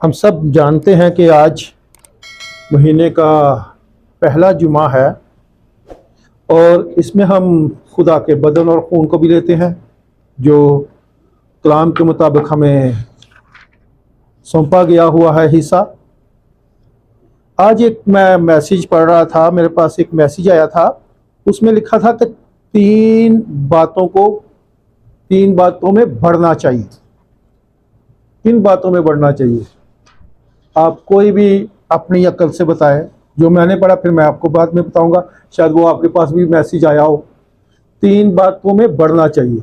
ہم سب جانتے ہیں کہ آج مہینے کا پہلا جمعہ ہے اور اس میں ہم خدا کے بدن اور خون کو بھی لیتے ہیں جو کلام کے مطابق ہمیں سونپا گیا ہوا ہے حصہ۔ آج ایک میں میسیج پڑھ رہا تھا، میرے پاس ایک میسیج آیا تھا، اس میں لکھا تھا کہ تین باتوں میں بڑھنا چاہیے۔ کن باتوں میں بڑھنا چاہیے؟ آپ کوئی بھی اپنی عقل سے بتائیں۔ جو میں نے پڑھا پھر میں آپ کو بعد میں بتاؤں گا، شاید وہ آپ کے پاس بھی میسیج آیا ہو۔ تین باتوں میں بڑھنا چاہیے۔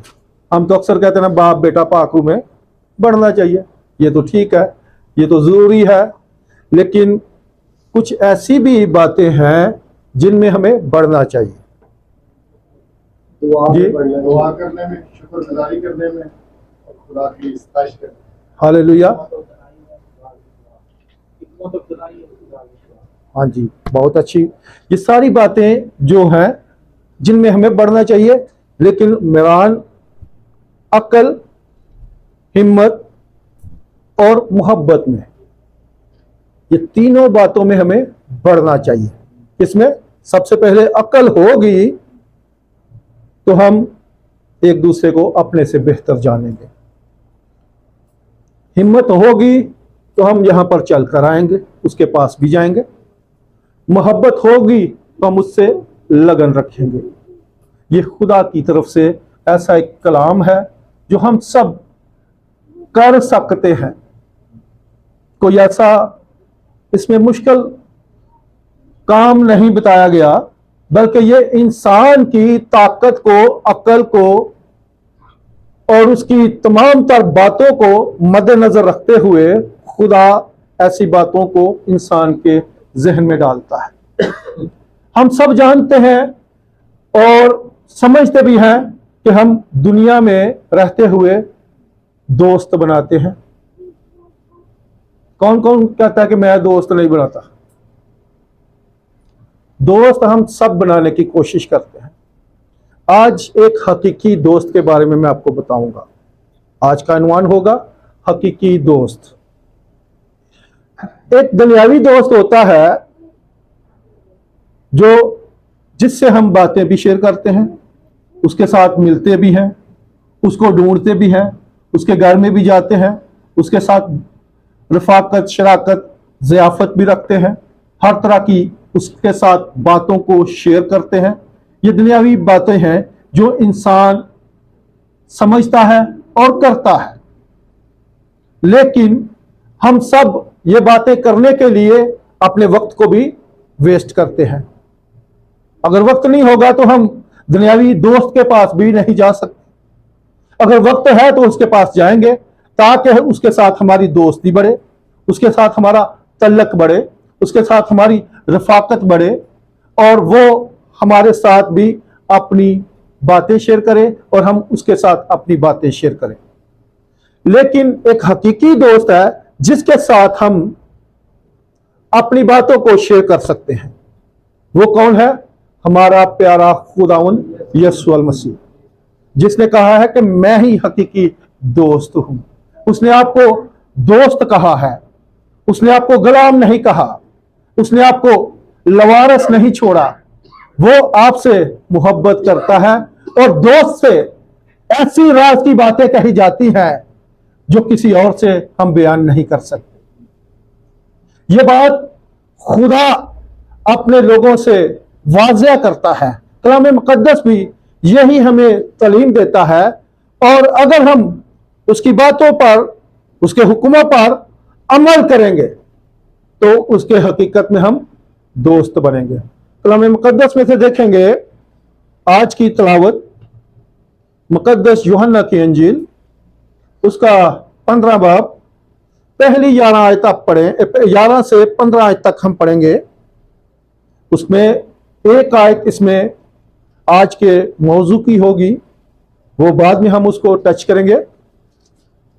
ہم تو اکثر کہتے ہیں نا باپ بیٹا پاکو میں بڑھنا چاہیے، یہ تو ٹھیک ہے، یہ تو ضروری ہے، لیکن کچھ ایسی بھی باتیں ہیں جن میں ہمیں بڑھنا چاہیے۔ دعا کرنے میں، شکر گزاری کرنے میں، اور خدا کی ستائش کرنے میں۔ ہاللیلویہ۔ ہاں جی، بہت اچھی۔ یہ ساری باتیں جو ہیں جن میں ہمیں بڑھنا چاہیے، لیکن میران، عقل، ہمت اور محبت میں، یہ تینوں باتوں میں ہمیں بڑھنا چاہیے۔ اس میں سب سے پہلے عقل ہوگی تو ہم ایک دوسرے کو اپنے سے بہتر جانیں گے، ہمت ہوگی تو ہم یہاں پر چل کر آئیں گے، اس کے پاس بھی جائیں گے، محبت ہوگی تو ہم اس سے لگن رکھیں گے۔ یہ خدا کی طرف سے ایسا ایک کلام ہے جو ہم سب کر سکتے ہیں۔ کوئی ایسا اس میں مشکل کام نہیں بتایا گیا، بلکہ یہ انسان کی طاقت کو، عقل کو اور اس کی تمام تر باتوں کو مد نظر رکھتے ہوئے خدا ایسی باتوں کو انسان کے ذہن میں ڈالتا ہے۔ ہم سب جانتے ہیں اور سمجھتے بھی ہیں کہ ہم دنیا میں رہتے ہوئے دوست بناتے ہیں۔ کون کون کہتا ہے کہ میں دوست نہیں بناتا؟ دوست ہم سب بنانے کی کوشش کرتے ہیں۔ آج ایک حقیقی دوست کے بارے میں آپ کو بتاؤں گا۔ آج کا عنوان ہوگا حقیقی دوست۔ ایک دنیاوی دوست ہوتا ہے جس سے ہم باتیں بھی شیئر کرتے ہیں، اس کے ساتھ ملتے بھی ہیں، اس کو ڈھونڈتے بھی ہیں، اس کے گھر میں بھی جاتے ہیں، اس کے ساتھ رفاقت، شراکت، ضیافت بھی رکھتے ہیں، ہر طرح کی اس کے ساتھ باتوں کو شیئر کرتے ہیں۔ یہ دنیاوی باتیں ہیں جو انسان سمجھتا ہے اور کرتا ہے، لیکن ہم سب یہ باتیں کرنے کے لیے اپنے وقت کو بھی ویسٹ کرتے ہیں۔ اگر وقت نہیں ہوگا تو ہم دنیاوی دوست کے پاس بھی نہیں جا سکتے۔ اگر وقت ہے تو اس کے پاس جائیں گے تاکہ اس کے ساتھ ہماری دوستی بڑھے، اس کے ساتھ ہمارا تعلق بڑھے، اس کے ساتھ ہماری رفاقت بڑھے، اور وہ ہمارے ساتھ بھی اپنی باتیں شیئر کرے اور ہم اس کے ساتھ اپنی باتیں شیئر کریں۔ لیکن ایک حقیقی دوست ہے جس کے ساتھ ہم اپنی باتوں کو شیئر کر سکتے ہیں۔ وہ کون ہے؟ ہمارا پیارا خداوند یسوع المسیح، جس نے کہا ہے کہ میں ہی حقیقی دوست ہوں۔ اس نے آپ کو دوست کہا ہے، اس نے آپ کو غلام نہیں کہا، اس نے آپ کو لوارث نہیں چھوڑا۔ وہ آپ سے محبت کرتا ہے، اور دوست سے ایسی راز کی باتیں کہی جاتی ہیں جو کسی اور سے ہم بیان نہیں کر سکتے۔ یہ بات خدا اپنے لوگوں سے واضح کرتا ہے۔ کلام مقدس بھی یہی ہمیں تعلیم دیتا ہے، اور اگر ہم اس کی باتوں پر، اس کے حکموں پر عمل کریں گے تو اس کے حقیقت میں ہم دوست بنیں گے۔ کلام مقدس میں سے دیکھیں گے آج کی تلاوت مقدس یوحنا کی انجیل، اس کا 15 باب، پہلی 11 آیت تک پڑھیں، 11 سے 15 آیت تک ہم پڑھیں گے۔ اس میں ایک آیت اس میں آج کے موضوع کی ہوگی، وہ بعد میں ہم اس کو ٹچ کریں گے۔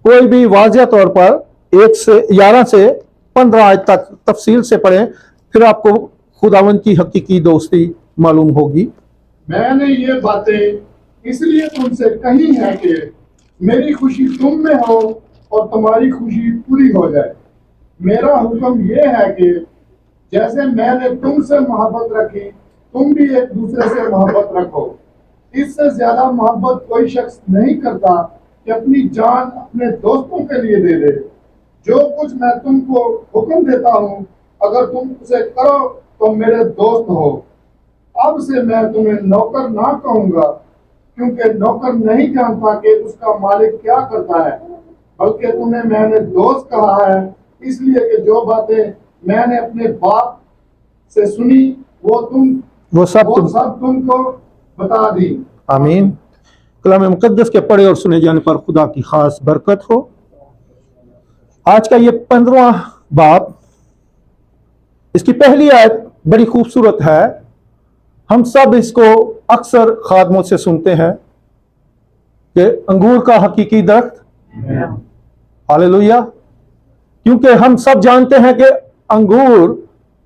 کوئی بھی واضح طور پر 11 سے 15 آیت تک تفصیل سے پڑھیں، پھر آپ کو خداوند کی حقیقی دوستی معلوم ہوگی۔ میں نے یہ باتیں اس لیے تم سے کہی ہیں کہ میری خوشی تم میں ہو اور تمہاری خوشی پوری ہو جائے۔ मेरा हुक्म ये है कि जैसे मैंने तुमसे मोहब्बत रखी तुम भी एक दूसरे से मोहब्बत रखो। इससे ज्यादा मोहब्बत कोई शख्स नहीं करता कि अपनी जान अपने दोस्तों के लिए दे दे। जो कुछ मैं तुमको हुक्म देता हूँ अगर तुम उसे करो तो मेरे दोस्त हो। अब से मैं तुम्हें नौकर ना कहूंगा क्योंकि नौकर नहीं जानता कि उसका मालिक क्या करता है, बल्कि तुम्हें मैंने दोस्त कहा है इसलिए कि जो बातें मैंने अपने बाप से सुनी वो सब तुमको बता दी। आमीन। कलाम मुकद्दस के पढ़े और सुने जाने पर खुदा की खास बरकत हो। आज का ये 15वां बाब, इसकी पहली आयत बड़ी खूबसूरत है। हम सब इसको अक्सर खादमों से सुनते हैं कि अंगूर का हकीकी दरख्त, हालेलुया। क्योंकि हम सब जानते हैं कि अंगूर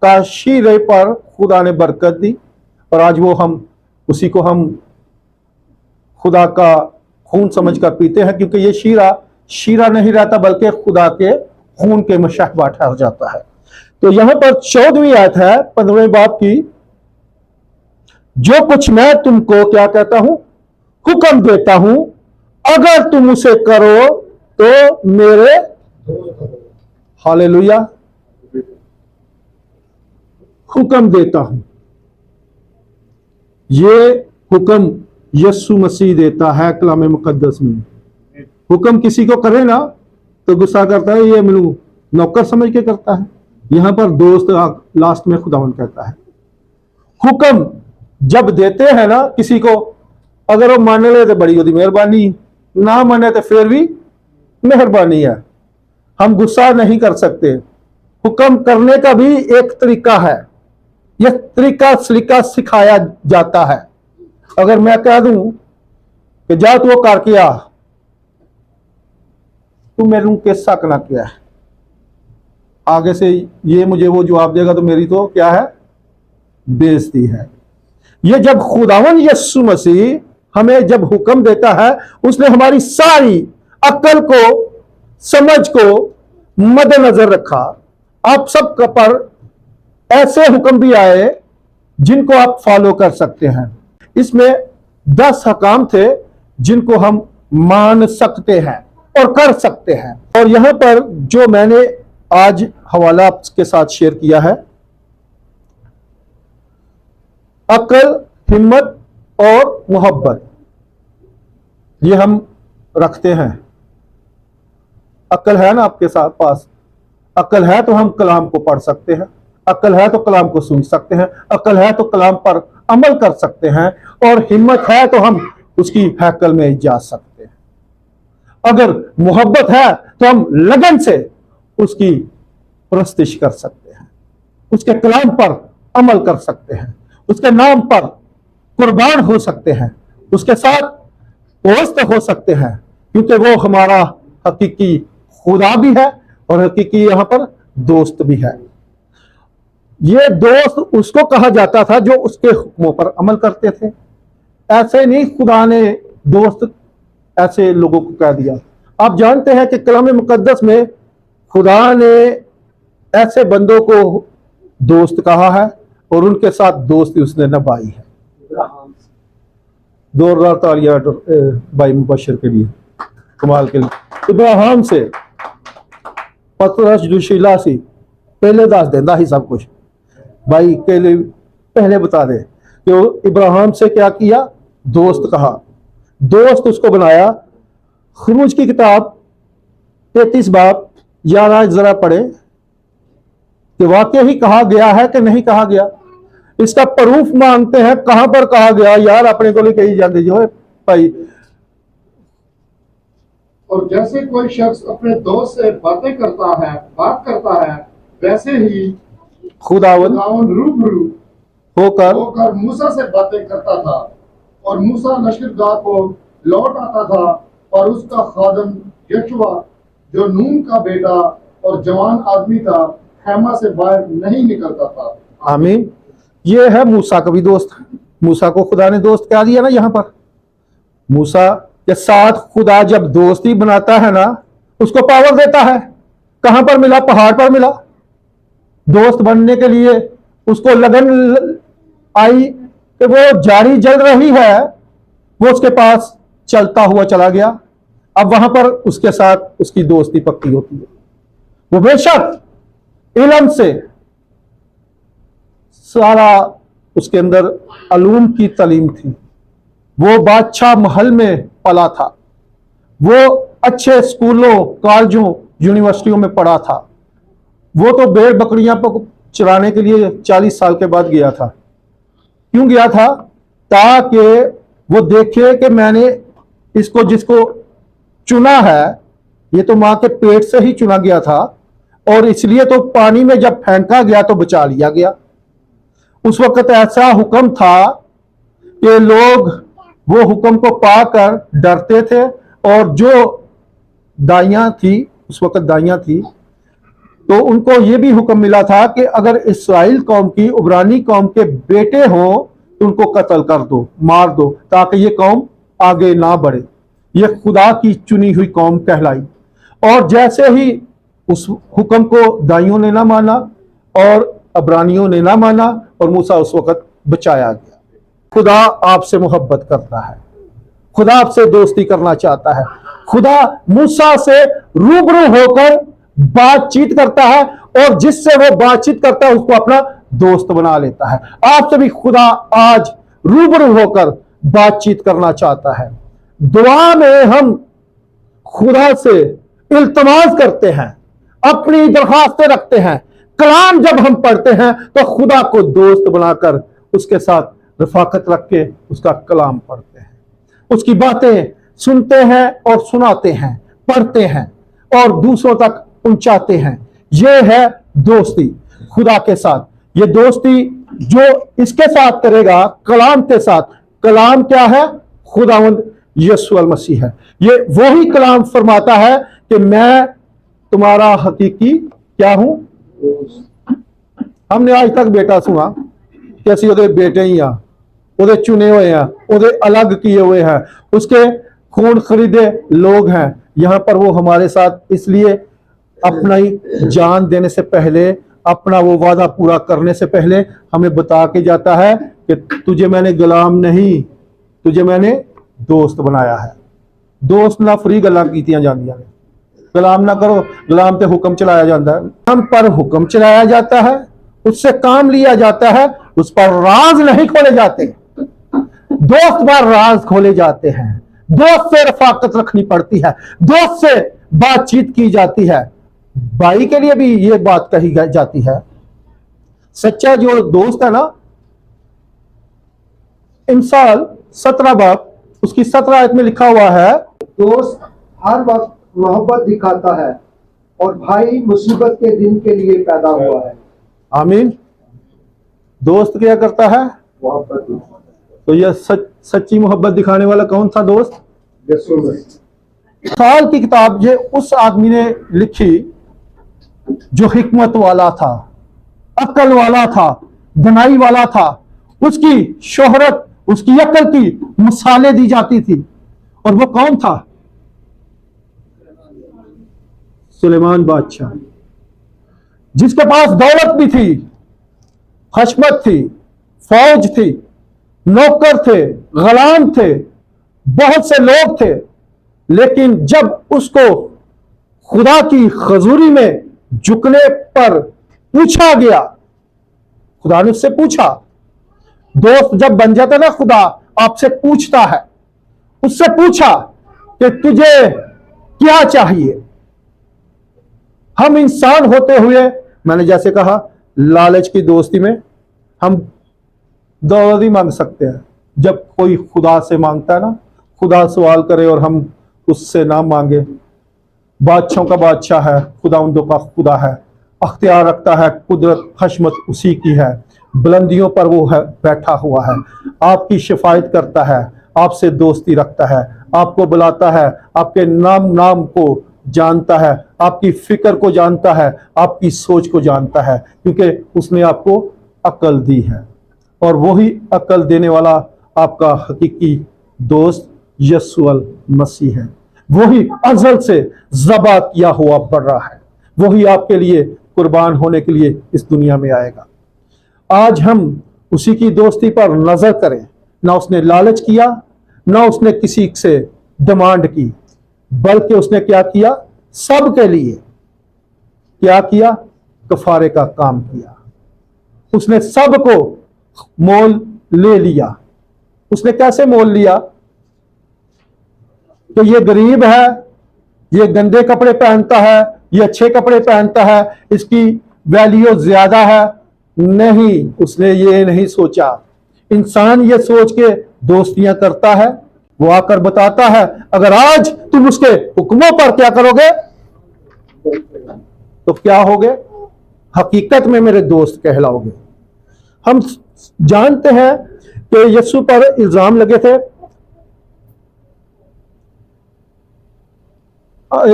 का शीरे पर खुदा ने बरकत दी और आज वो हम उसी को हम खुदा का खून समझकर पीते हैं, क्योंकि ये शीरा नहीं रहता बल्कि खुदा के खून के मशहबा ठहर जाता है। तो यहां पर 14वीं आयत है 15वें बाब की, जो कुछ मैं तुमको क्या कहता हूं, हुक्म देता हूं, अगर तुम उसे करो तो मेरे, हालेलुया, हुक्म देता हूं। ये हुक्म यीशु मसीह देता है कलाम मुकद्दस में। हुक्म किसी को करे ना तो गुस्सा करता है, ये मैनू नौकर समझ के करता है। यहां पर दोस्त लास्ट में खुदावन कहता है। हुक्म जब देते हैं ना किसी को, अगर वो मान ले तो बड़ी होती मेहरबानी, ना माने तो फिर भी मेहरबानी है। हम गुस्सा नहीं कर सकते। हुक्म करने का भी एक तरीका है, यह तरीका सिखाया जाता है। अगर मैं कह दूं कि जा तू वो करके आ, तू मेरे के शक ना किया है, आगे से ये मुझे वो जवाब देगा तो मेरी तो क्या है, बेइज्जती है। ये जब खुदावन यीशु मसीह हमें जब हुक्म देता है, उसने हमारी सारी अक्ल को, समझ को मद्देनजर रखा। आप सब पर ऐसे हुक्म भी आए जिनको आप फॉलो कर सकते हैं। इसमें 10 हकाम थे जिनको हम मान सकते हैं और कर सकते हैं। और यहां पर जो मैंने आज हवाला आपके साथ शेयर किया है, अक्ल, हिम्मत और मोहब्बत, ये हम रखते हैं। अक्ल है ना आपके साथ पास, अक्ल है तो हम कलाम को पढ़ सकते हैं, अक्ल है तो कलाम को सुन सकते हैं, अक्ल है तो कलाम पर अमल कर सकते हैं, और हिम्मत है तो हम उसकी हैकल में जा सकते हैं। अगर मोहब्बत है तो हम लगन से उसकी प्रस्तिश कर सकते हैं, उसके कलाम पर अमल कर सकते हैं, उसके नाम पर कुर्बान हो सकते हैं, उसके साथ दोस्त हो सकते हैं, क्योंकि वो हमारा हकीकी खुदा भी है और हकीकी यहां पर दोस्त भी है। ये दोस्त उसको कहा जाता था जो उसके हुक्मों पर अमल करते थे। ऐसे नहीं खुदा ने दोस्त ऐसे लोगों को कह दिया। आप जानते हैं कि कलाम मुकद्दस में खुदा ने ऐसे बंदों को दोस्त कहा है और उनके साथ दोस्ती उसने निभाई है। जोरदार तालियां भाई मुबशर के लिए, कमाल के लिए। इब्राहिम से पतरस दुशीला सी पहले दस देंदा ही सब कुछ भाई के लिए पहले बता दे कि इब्राहिम से क्या किया, दोस्त कहा, दोस्त उसको बनाया। खुरूज की किताब 33 बाब 11 जरा पढ़े कि वाकई ही कहा गया है कि नहीं कहा गया। इसका प्रूफ मांगते हैं, कहां पर कहा गया यार, अपने को कही जाते जो है भाई। और जैसे कोई शख्स अपने दोस्त से बात करता है वैसे ही खुदावन रूबरू होकर मूसा से बातें करता था। और मूसा लश्करगाह को लौट आता था और उसका खादम यशवा जो नून का बेटा और जवान आदमी था, खेमा से बाहर नहीं निकलता था। आमीन। ये है मूसा का भी दोस्त। मूसा को खुदा ने दोस्त कह दिया ना। यहां पर मूसा के साथ खुदा जब दोस्ती बनाता है ना, उसको पावर देता है। कहां पर मिला? पहाड़ पर मिला। दोस्त बनने के लिए उसको लगन आई कि वो जारी जल रही है, वो उसके पास चलता हुआ चला गया। अब वहां पर उसके साथ उसकी दोस्ती पक्की होती है। वो बेशक इल्म से सारा उसके अंदर अलूम की तालीम थी, वो बादशाह महल में पला था, वो अच्छे स्कूलों, कॉलेजों, यूनिवर्सिटियों में पढ़ा था। वो तो भेड़ बकरियां को चराने के लिए 40 साल के बाद गया था। क्यों गया था? ताकि वो देखे कि मैंने इसको जिसको चुना है, ये तो मां के पेट से ही चुना गया था, और इसलिए तो पानी में जब फेंका गया तो बचा लिया गया। उस वक्त ऐसा हुक्म था कि लोग वो हुक्म को पाकर डरते थे, और जो दाइयां थी, उस वक्त दाइयां थी, तो उनको ये भी हुक्म मिला था कि अगर इस्राएल कौम की, उबरानी कौम के बेटे हो तो उनको कत्ल कर दो, मार दो, ताकि ये कौम आगे ना बढ़े। ये खुदा की चुनी हुई कौम कहलाई। और जैसे ही उस हुक्म को दाइयों ने ना माना और अबरानियों ने ना माना, और मूसा उस वक्त बचाया गया। खुदा आपसे मोहब्बत करता है, खुदा आपसे दोस्ती करना चाहता है। खुदा मूसा से रूबरू होकर बातचीत करता है, और जिससे वो बातचीत करता है उसको अपना दोस्त बना लेता है। आपसे भी खुदा आज रूबरू होकर बातचीत करना चाहता है। दुआ में हम खुदा से इल्तमास करते हैं, अपनी दरखास्तें रखते हैं। कलाम जब हम पढ़ते हैं तो खुदा को दोस्त बनाकर उसके साथ रफाकत रख के उसका कलाम पढ़ते हैं, उसकी बातें सुनते हैं और सुनाते हैं, पढ़ते हैं और दूसरों तक पहुंचाते हैं। यह है दोस्ती खुदा के साथ। ये दोस्ती जो इसके साथ करेगा, कलाम के साथ। कलाम क्या है? खुदावंद यीशु अल मसीह है। ये वही कलाम फरमाता है कि मैं तुम्हारा हकीकी क्या हूं। हमने आज तक बेटा सुना कि ਅਸੀਂ ਉਹਦੇ बेटे ही हाँ, ਉਹਦੇ चुने हुए हैं, ਉਹਦੇ अलग किए हुए हैं, उसके खून खरीदे लोग हैं। यहां पर वो हमारे साथ इसलिए अपना ही जान देने से पहले, अपना वो वादा पूरा करने से पहले हमें बता के जाता है कि तुझे मैंने गुलाम नहीं, तुझे मैंने दोस्त बनाया है। दोस्त ना फ्री गल्लां कीतियां जांदियां ने, गुलाम ना करो। गुलाम पे हुक्म चलाया जाता है, हम पर हुक्म चलाया जाता है, उससे काम लिया जाता है, उस पर राज नहीं खोले जाते। दोस्त पर राज खोले जाते हैं। दोस्त से रफाकत रखनी पड़ती है, दोस्त से बातचीत की जाती है। भाई के लिए भी ये बात कही जाती है। सच्चा जो दोस्त है ना, इंसाल 17 बाब उसकी 17 आयत में लिखा हुआ है, दोस्त हर वक्त मोहब्बत दिखाता है और भाई मुसीबत के दिन के लिए पैदा हुआ है। आमीन। दोस्त क्या करता है? मोहब्बत। तो यह सच्ची मोहब्बत दिखाने वाला कौन था दोस्त? यीशु मसीह। साल की किताब ये उस आदमी ने लिखी जो हिकमत वाला था, अक्ल वाला था, दनाई वाला था। उसकी शोहरत, उसकी अक्ल की मिसालें दी जाती थी। और वो कौन था? सुलेमान बादशाह, जिसके पास दौलत भी थी, हशमत थी, फौज थी, नौकर थे, गुलाम थे, बहुत से लोग थे। लेकिन जब उसको खुदा की हजूरी में झुकने पर पूछा गया, खुदा ने उससे पूछा। दोस्त जब बन जाता ना, खुदा आपसे पूछता है। उससे पूछा कि तुझे क्या चाहिए। हम इंसान होते हुए, मैंने जैसे कहा, लालच की दोस्ती में हम दौलत ही मांग सकते हैं। जब कोई खुदा से मांगता है ना, खुदा सवाल करे और हम उससे ना मांगे। बादशाहों का बादशाह है, खुदावंदों का खुदा है, अख्तियार रखता है, कुदरत हशमत उसी की है, बुलंदियों पर वो है बैठा हुआ है, आपकी शिफायत करता है, आपसे दोस्ती रखता है, आपको बुलाता है, आपके नाम को जानता है, आपकी फिक्र को जानता है, आपकी सोच को जानता है, क्योंकि उसने आपको अक्ल दी है। और वही अक्ल देने वाला आपका हकीकी दोस्त यीशु मसीह है। वही अज़ल से ज़बा किया हुआ बड़ा है, वही आपके लिए कुर्बान होने के लिए इस दुनिया में आएगा। आज हम उसी की दोस्ती पर नजर करें। ना उसने लालच किया, ना उसने किसी से डिमांड की, बल्कि उसने क्या किया? सबके लिए क्या किया? कफारे का काम किया। उसने सबको मोल ले लिया। उसने कैसे मोल लिया? तो ये गरीब है, ये गंदे कपड़े पहनता है, ये अच्छे कपड़े पहनता है, इसकी वैल्यू ज्यादा है। नहीं, उसने ये नहीं सोचा। इंसान ये सोच के दोस्तियां करता है। वो आकर बताता है, अगर आज तुम उसके हुक्मों पर क्या करोगे तो क्या होगे? हकीकत में मेरे दोस्त कहलाओगे। हम जानते हैं कि यीशु पर इल्जाम लगे थे।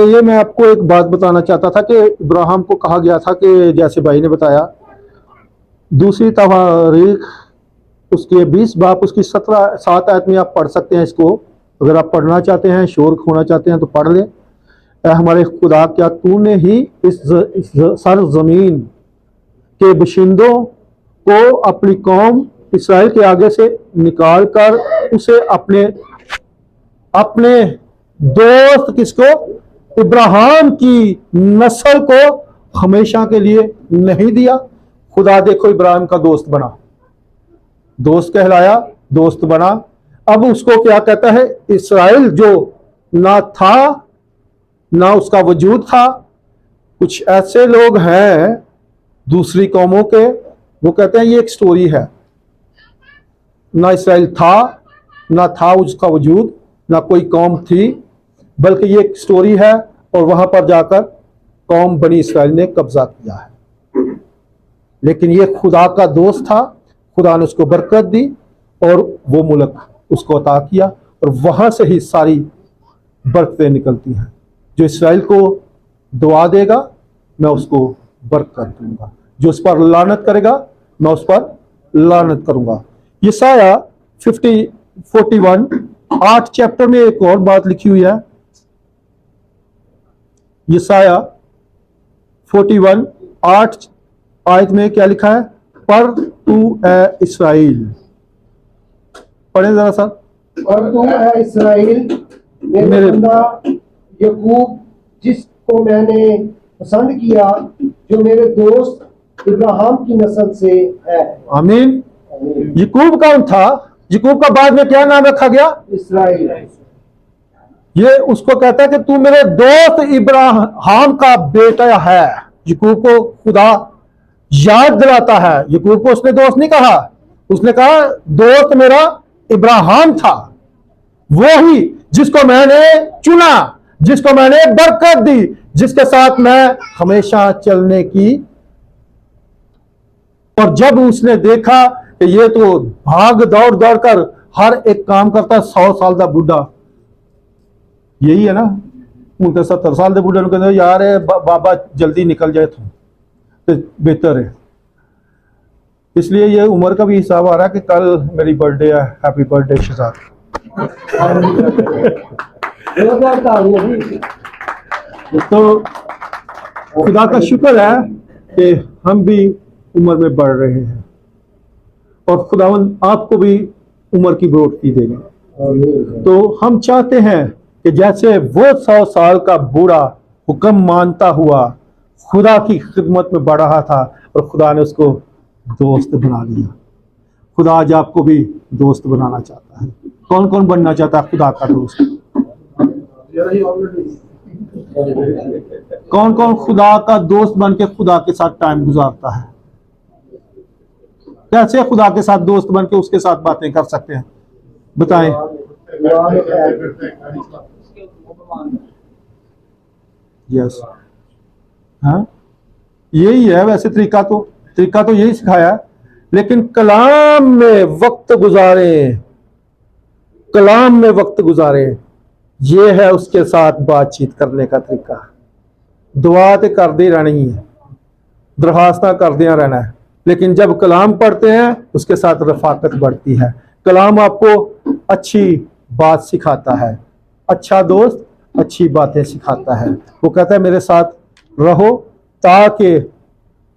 ये मैं आपको एक बात बताना चाहता था कि इब्राहिम को कहा गया था कि जैसे भाई ने बताया, दूसरी तवारीख उसके 20 बाब उसकी 7 आयत में आप पढ़ सकते हैं। इसको अगर आप पढ़ना चाहते हैं, शोर होना चाहते हैं तो पढ़ लें। ऐ हमारे खुदा, क्या तूने ही इस सर जमीन के बशिंदों को अपनी कौम इसराइल के आगे से निकाल कर उसे अपने अपने दोस्त किसको? इब्राहिम की नस्ल को हमेशा के लिए नहीं दिया। खुदा देखो इब्राहिम का दोस्त बना, दोस्त कहलाया, दोस्त बना। अब उसको क्या कहता है? इसराइल जो ना था, ना उसका वजूद था। कुछ ऐसे लोग हैं दूसरी कौमों के, वो कहते हैं ये एक स्टोरी है। ना इसराइल था, ना था उसका वजूद, ना कोई कौम थी, बल्कि ये एक स्टोरी है और वहां पर जाकर कौम बनी इसराइल ने कब्जा किया है। लेकिन ये खुदा का दोस्त था। खुदा ने उसको बरकत दी और वो मुल्क उसको अता किया, और वहां से ही सारी बरकतें निकलती हैं। जो इसराइल को दुआ देगा मैं उसको बरकत दूंगा, जो उस पर लानत करेगा मैं उस पर लानत करूंगा। यशाया 41 8 चैप्टर में एक और बात लिखी हुई है। यशाया 41 8 आयत में क्या लिखा है? पर तू है इस्राएल। पढ़े जरा सा। और तू है इस्राएल, मेरे बंदा यकूब, जिसको मैंने पसंद किया, जो मेरे दोस्त इब्राहिम की नस्ल से है। आमीन। यकूब कौन था? यकूब का बाद में क्या नाम रखा गया? इस्राएल। ये उसको कहता है कि तू मेरे दोस्त इब्राहिम का बेटा है। यकूब को खुदा याद दिलाता है। यकूब को उसने दोस्त नहीं कहा, उसने कहा दोस्त मेरा इब्राहिम था, वो ही जिसको मैंने चुना, जिसको मैंने बरकत दी, जिसके साथ मैं हमेशा चलने की। और जब उसने देखा कि ये तो भाग दौड़ दौड़ कर हर एक काम करता है, 100 साल का बुढ़ा, यही है ना, उनके 70 साल के बुढ़े कहते यार बाबा जल्दी निकल जाए तो बेहतर है। इसलिए ये उम्र का भी हिसाब आ रहा है कि कल मेरी बर्थडे है। Happy birthday Shahzad. तो खुदा का शुक्र है कि हम भी उम्र में बढ़ रहे हैं, और खुदावन आपको भी उम्र की बढ़ोतरी देगा। तो हम चाहते हैं कि जैसे वो 100 साल का बूढ़ा हुक्म मानता हुआ खुदा की खिदमत में बढ़ रहा था, और खुदा ने उसको दोस्त बना लिया। खुदा आज आपको भी दोस्त बनाना चाहता है। कौन कौन बनना चाहता है खुदा का दोस्त? कौन कौन खुदा का दोस्त बन के खुदा के साथ टाइम गुजारता है? कैसे खुदा के साथ दोस्त बन के उसके साथ बातें कर सकते हैं, बताएं। यस, हाँ, यही है वैसे तरीका तो यही सिखाया है। लेकिन कलाम में वक्त गुजारें, कलाम में वक्त गुजारें, ये है उसके साथ बातचीत करने का तरीका। दुआ तो करते रहनी है, दरखास्तां करदे रहना है, लेकिन जब कलाम पढ़ते हैं उसके साथ रफाकत बढ़ती है। कलाम आपको अच्छी बात सिखाता है। अच्छा दोस्त अच्छी बातें सिखाता है। वो कहता है मेरे साथ रहो, ताकि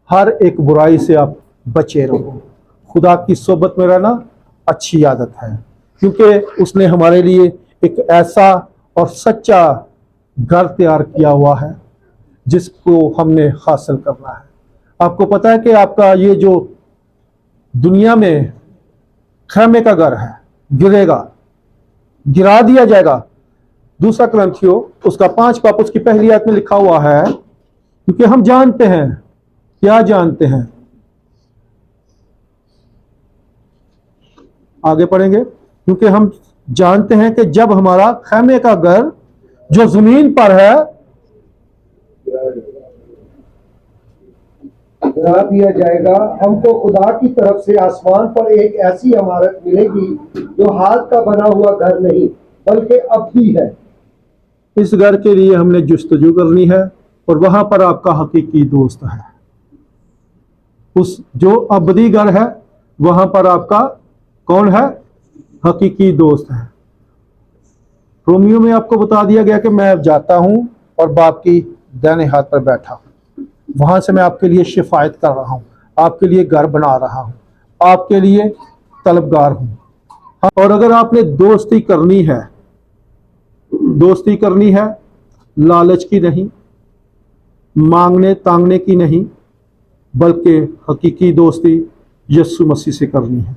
हर एक बुराई से आप बचे रहो। खुदा की सोबत में रहना अच्छी आदत है, क्योंकि उसने हमारे लिए एक ऐसा और सच्चा घर तैयार किया हुआ है जिसको हमने हासिल करना है। आपको पता है कि आपका ये जो दुनिया में खैमे का घर है गिरेगा, गिरा दिया जाएगा। दूसरा ग्रंथियो उसका 5 पाप उसकी पहली आयत में लिखा हुआ है, क्योंकि हम जानते हैं, क्या जानते हैं, आगे पढ़ेंगे, क्योंकि हम जानते हैं कि जब हमारा खैमे का घर जो जमीन पर है गिरा दिया जाएगा, हमको खुदा की तरफ से आसमान पर एक ऐसी इमारत मिलेगी जो हाथ का बना हुआ घर नहीं बल्कि अबदी है। इस घर के लिए हमने जुस्तजू करनी है और वहां पर आपका हकीकी दोस्त है। उस जो अबदी घर है वहां पर आपका कौन है? हकीकी दोस्त है। रोमियो में आपको बता दिया गया कि मैं अब जाता हूं और बाप की दाहिने हाथ पर बैठा हूं, वहां से मैं आपके लिए शिफायत कर रहा हूं, आपके लिए घर बना रहा हूं, आपके लिए तलबगार हूं। और अगर आपने दोस्ती करनी है, दोस्ती करनी है लालच की नहीं, मांगने तांगने की नहीं, बल्कि हकीकी दोस्ती यीशु मसीह से करनी है,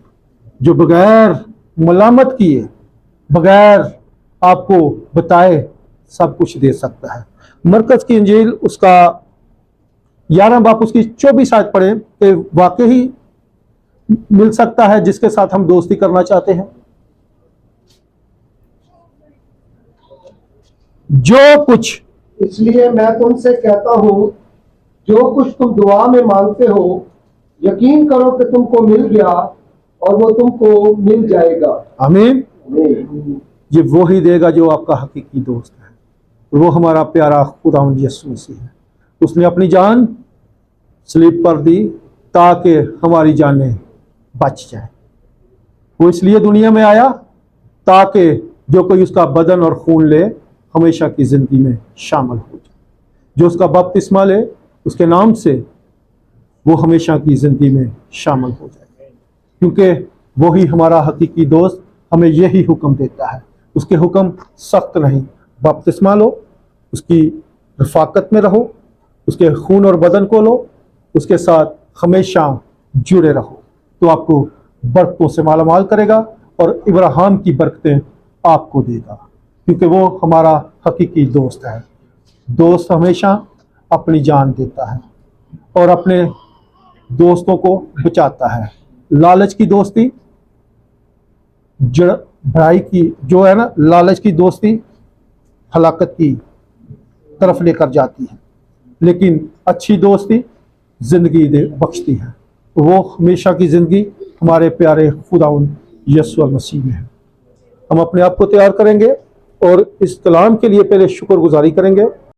जो बगैर मलामत किए, बगैर आपको बताए सब कुछ दे सकता है। मरकज की इंजील उसका 11 बाप उसकी 24 आयत पढ़े कि वाकई ही मिल सकता है जिसके साथ हम दोस्ती करना चाहते हैं। जो कुछ, इसलिए मैं तुमसे कहता हूं, जो कुछ तुम दुआ में मांगते हो, यकीन करो कि तुमको मिल गया और वो तुमको मिल जाएगा। आमीन। आमीन। ये वो ही देगा जो आपका हकीकी दोस्त है, वो हमारा प्यारा खुदावंद यीशु मसीह है। उसने अपनी जान स्लीप पर दी ताकि हमारी जानें बच जाए। वो इसलिए दुनिया में आया ताकि जो कोई उसका बदन और खून ले हमेशा की जिंदगी में शामिल हो जाए, जो उसका बपतिस्मा ले उसके नाम से वो हमेशा की जिंदगी में शामिल हो जाए, क्योंकि वही हमारा हकीकी दोस्त हमें यही हुक्म देता है। उसके हुक्म सख्त नहीं, बपतिस्मा लो, उसकी रफाकत में रहो, उसके खून और बदन को लो, उसके साथ हमेशा जुड़े रहो, तो आपको बरकतों से मालामाल करेगा और इब्राहिम की बरकतें आपको देगा, क्योंकि वो हमारा हकीकी दोस्त है। दोस्त हमेशा अपनी जान देता है और अपने दोस्तों को बचाता है। लालच की दोस्ती बुराई की जो है ना, लालच की दोस्ती हलाकत की तरफ लेकर जाती है, लेकिन अच्छी दोस्ती जिंदगी दे बख्शती है। वो हमेशा की जिंदगी हमारे प्यारे खुदावंद यीशु मसीह में है। हम अपने आप को तैयार करेंगे और इस कलाम के लिए पहले शुक्रगुजारी करेंगे